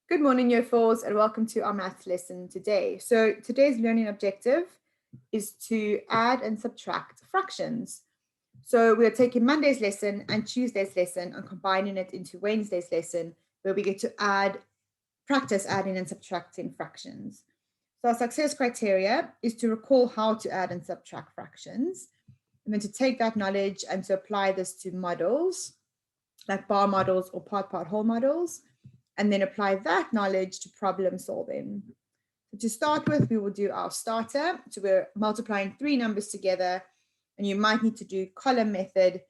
Good morning, Year 4s, and welcome to our maths lesson today. So today's learning objective is to add and subtract fractions. So we're taking Monday's lesson and Tuesday's lesson and combining it into Wednesday's lesson, where we get to practice adding and subtracting fractions. So our success criteria is to recall how to add and subtract fractions, and then to take that knowledge and to apply this to models, like bar models or part whole models, and then apply that knowledge to problem solving. So to start with, we will do our starter. So we're multiplying three numbers together, and you might need to do column method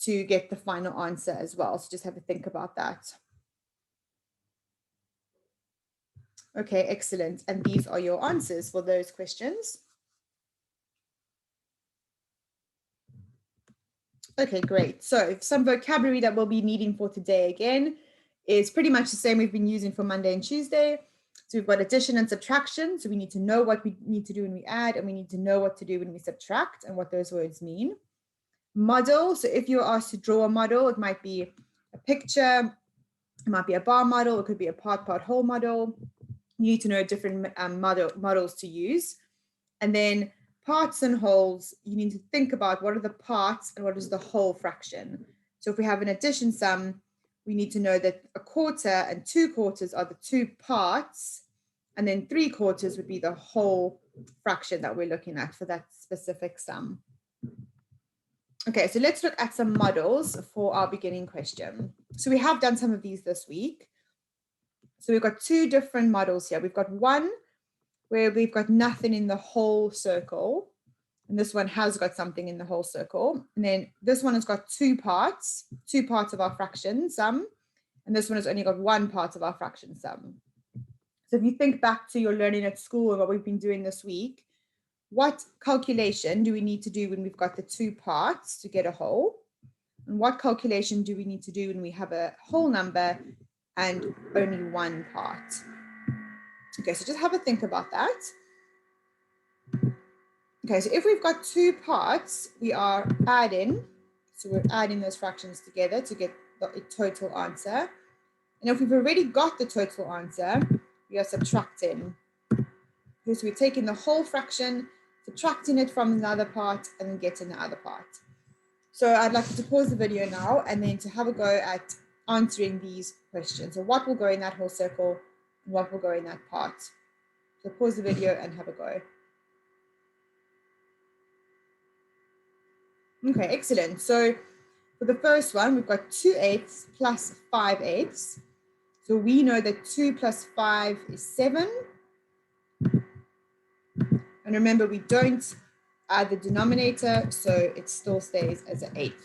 to get the final answer as well. So just have to think about that. Okay, excellent. And these are your answers for those questions. Okay, great. So some vocabulary that we'll be needing for today again is pretty much the same we've been using for Monday and Tuesday. So we've got addition and subtraction. So we need to know what we need to do when we add, and we need to know what to do when we subtract and what those words mean. Model. So if you're asked to draw a model, it might be a picture, it might be a bar model, it could be a part whole model. You need to know different models to use. And then parts and wholes, you need to think about what are the parts and what is the whole fraction. So if we have an addition sum, we need to know that a quarter and 2/4 are the two parts, and then 3/4 would be the whole fraction that we're looking at for that specific sum. Okay, so let's look at some models for our beginning question. So we have done some of these this week. So we've got two different models here. We've got one where we've got nothing in the whole circle, and this one has got something in the whole circle. And then this one has got two parts of our fraction sum, and this one has only got one part of our fraction sum. So if you think back to your learning at school and what we've been doing this week, what calculation do we need to do when we've got the two parts to get a whole? And what calculation do we need to do when we have a whole number and only one part? Okay, so just have a think about that. Okay, so if we've got two parts, we are adding. So we're adding those fractions together to get the total answer. And if we've already got the total answer, we are subtracting. Okay, so we're taking the whole fraction, subtracting it from another part, and then getting the other part. So I'd like you to pause the video now and then to have a go at answering these questions. So what will go in that whole circle and what will go in that part? So pause the video and have a go. Okay, excellent. So for the first one, we've got 2/8 plus 5/8. So we know that 2 plus 5 is 7. And remember, we don't add the denominator, so it still stays as an 1/8.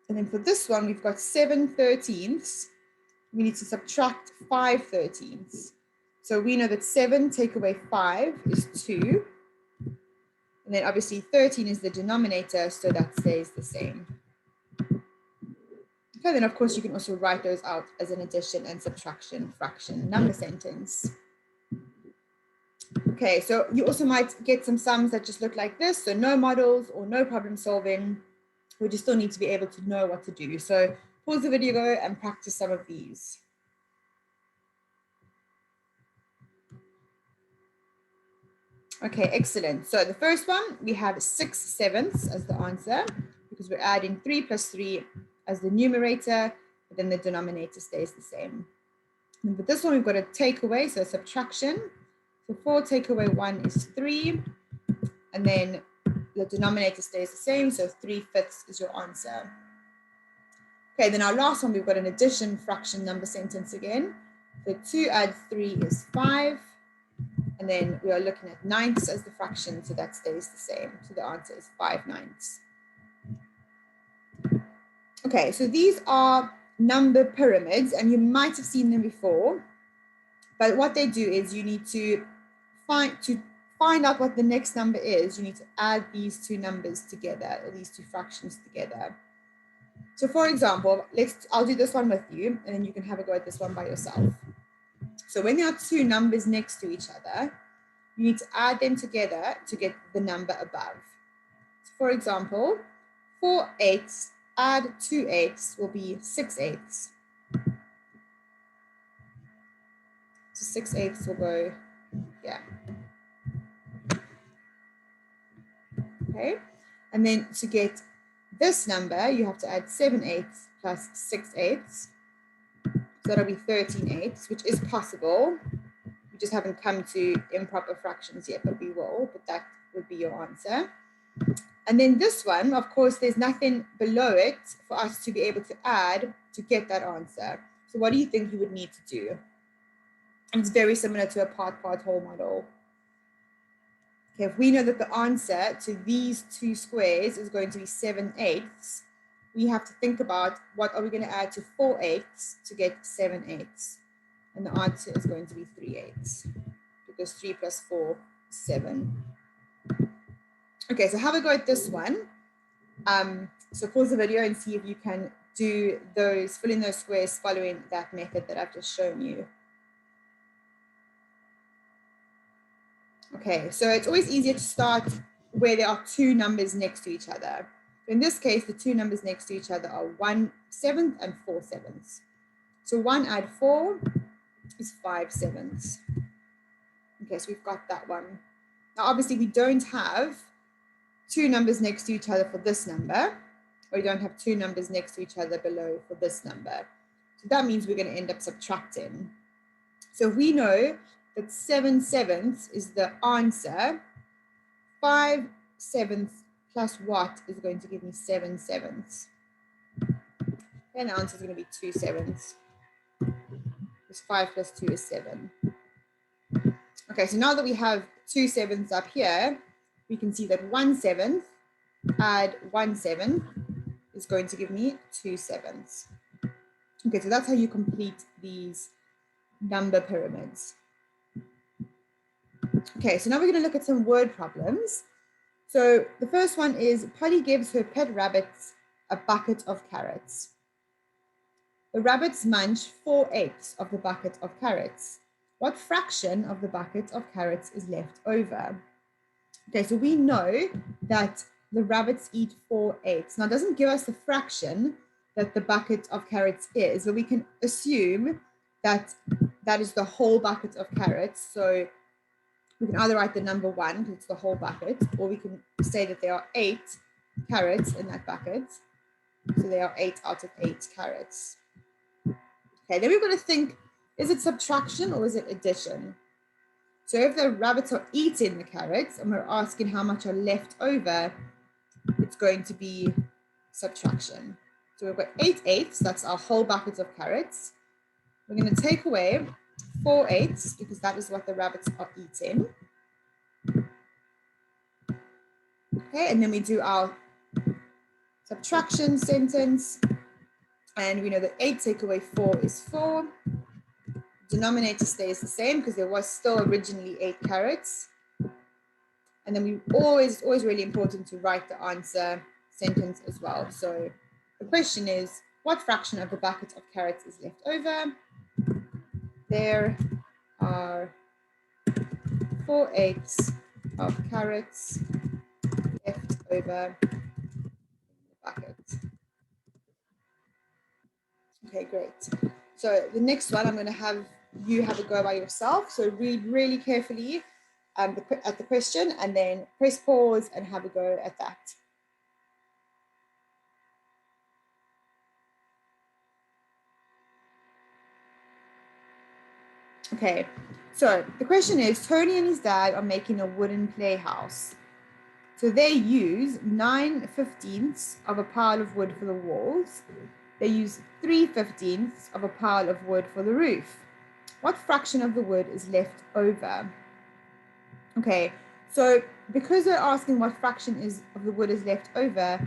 And then for this one, we've got 7/13. We need to subtract 5/13. So we know that 7 take away 5 is 2. And then obviously 13 is the denominator, so that stays the same. Okay, then of course you can also write those out as an addition and subtraction fraction number sentence. Okay, so you also might get some sums that just look like this, so no models or no problem solving, but you still need to be able to know what to do. So pause the video and practice some of these. Okay, excellent. So the first one, we have 6/7 as the answer because we're adding 3 plus 3 as the numerator, but then the denominator stays the same. And with this one, we've got a takeaway, so subtraction. So 4 take away 1 is 3, and then the denominator stays the same, so 3/5 is your answer. Okay, then our last one, we've got an addition fraction number sentence again. So 2 add 3 is 5. And then we are looking at 9ths as the fraction, so that stays the same. So the answer is 5/9. Okay, so these are number pyramids, and you might have seen them before. But what they do is you need to find out what the next number is. You need to add these two numbers together, or these two fractions together. So for example, I'll do this one with you, and then you can have a go at this one by yourself. So when there are two numbers next to each other, you need to add them together to get the number above. So for example, 4/8 add 2/8 will be 6/8. 6/8 will go here. Okay, and then to get this number, you have to add 7/8 plus 6/8. So that'll be 13/8, which is possible. We just haven't come to improper fractions yet, but we will, but that would be your answer. And then this one, of course, there's nothing below it for us to be able to add to get that answer. So what do you think you would need to do? And it's very similar to a part-part whole model. Okay, if we know that the answer to these two squares is going to be 7/8, we have to think about what are we going to add to 4/8 to get 7/8. And the answer is going to be 3/8 because 3 plus 4 is 7. Okay, so have a go at this one. So pause the video and see if you can do those, fill in those squares following that method that I've just shown you. Okay, so it's always easier to start where there are two numbers next to each other. In this case, the two numbers next to each other are 1/7 and 4/7. So 1 add 4 is 5/7. Okay, so we've got that one. Now, obviously, we don't have two numbers next to each other for this number, or we don't have two numbers next to each other below for this number. So that means we're going to end up subtracting. So we know that 7/7 is the answer. 5/7 plus what is going to give me 7/7? And the answer is going to be 2/7. Because 5 plus 2 is 7. Okay, so now that we have 2/7 up here, we can see that 1/7 add 1/7 is going to give me 2/7. Okay, so that's how you complete these number pyramids. Okay, so now we're going to look at some word problems. So the first one is Polly gives her pet rabbits a bucket of carrots. The rabbits munch 4/8 of the bucket of carrots. What fraction of the bucket of carrots is left over? Okay, so we know that the rabbits eat 4/8. Now, it doesn't give us the fraction that the bucket of carrots is, but we can assume that that is the whole bucket of carrots. So we can either write the number 1 because it's the whole bucket, or we can say that there are 8 carrots in that bucket. So there are 8 out of 8 carrots. Okay, then we've got to think, is it subtraction or is it addition? So if the rabbits are eating the carrots and we're asking how much are left over, it's going to be subtraction. So we've got 8/8, that's our whole bucket of carrots. We're going to take away 4/8 because that is what the rabbits are eating. Okay, and then we do our subtraction sentence. And we know that 8 take away 4 is 4. Denominator stays the same because there was still originally 8 carrots. And then it's always really important to write the answer sentence as well. So the question is, what fraction of the bucket of carrots is left over? There are 4/8 of carrots left over in the bucket. Okay, great. So the next one, I'm going to have you have a go by yourself. So read really carefully at the question and then press pause and have a go at that. Okay, so the question is, Tony and his dad are making a wooden playhouse. So they use 9/15 of a pile of wood for the walls. They use 3/15 of a pile of wood for the roof. What fraction of the wood is left over? Okay, so because they're asking what fraction of the wood is left over,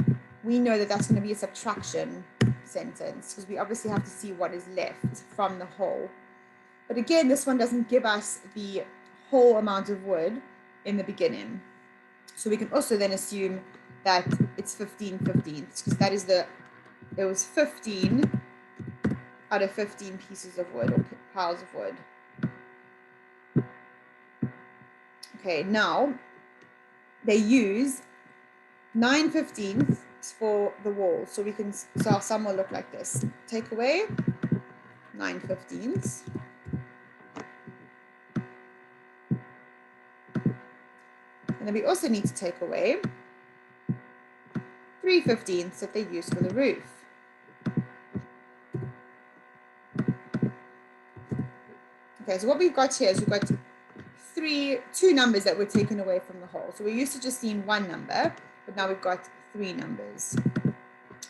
we know that that's going to be a subtraction sentence because we obviously have to see what is left from the whole. But again, this one doesn't give us the whole amount of wood in the beginning. So we can also then assume that it's 15/15 because that is there was 15 out of 15 pieces of wood or piles of wood. Okay, now they use 9/15 for the wall. So our sum will look like this. Take away 9/15. then we also need to take away 3/15 that they use for the roof. Okay, so what we've got here is we've got two numbers that were taken away from the whole. So we're used to just seeing one number, but now we've got 3 numbers.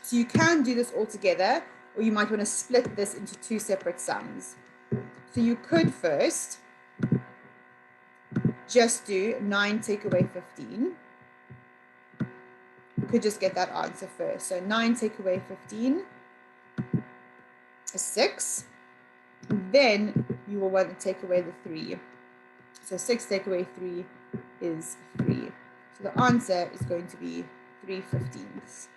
So you can do this all together, or you might want to split this into 2 separate sums. So you could first just do 9 take away 15. You could just get that answer first. So 9 take away 15 is 6. Then you will want to take away the 3. So 6 take away 3 is 3. So the answer is going to be 3/15.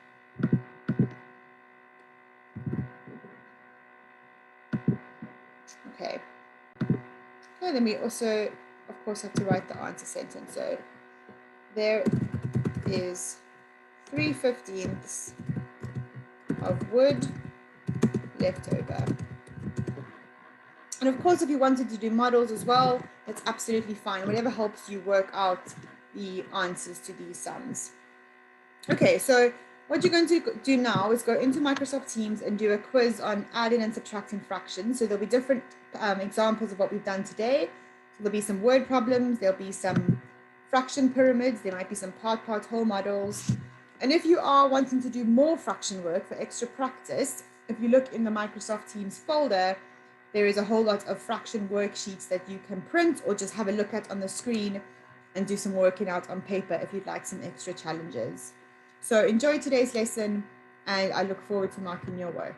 Okay. And then we also, of course, have to write the answer sentence. So there is 3/15 of wood left over. And of course, if you wanted to do models as well, that's absolutely fine. Whatever helps you work out the answers to these sums. Okay, so what you're going to do now is go into Microsoft Teams and do a quiz on adding and subtracting fractions. So there'll be different examples of what we've done today. So there'll be some word problems, there'll be some fraction pyramids, there might be some part whole models. And if you are wanting to do more fraction work for extra practice, if you look in the Microsoft Teams folder, there is a whole lot of fraction worksheets that you can print or just have a look at on the screen and do some working out on paper if you'd like some extra challenges. So enjoy today's lesson, and I look forward to marking your work.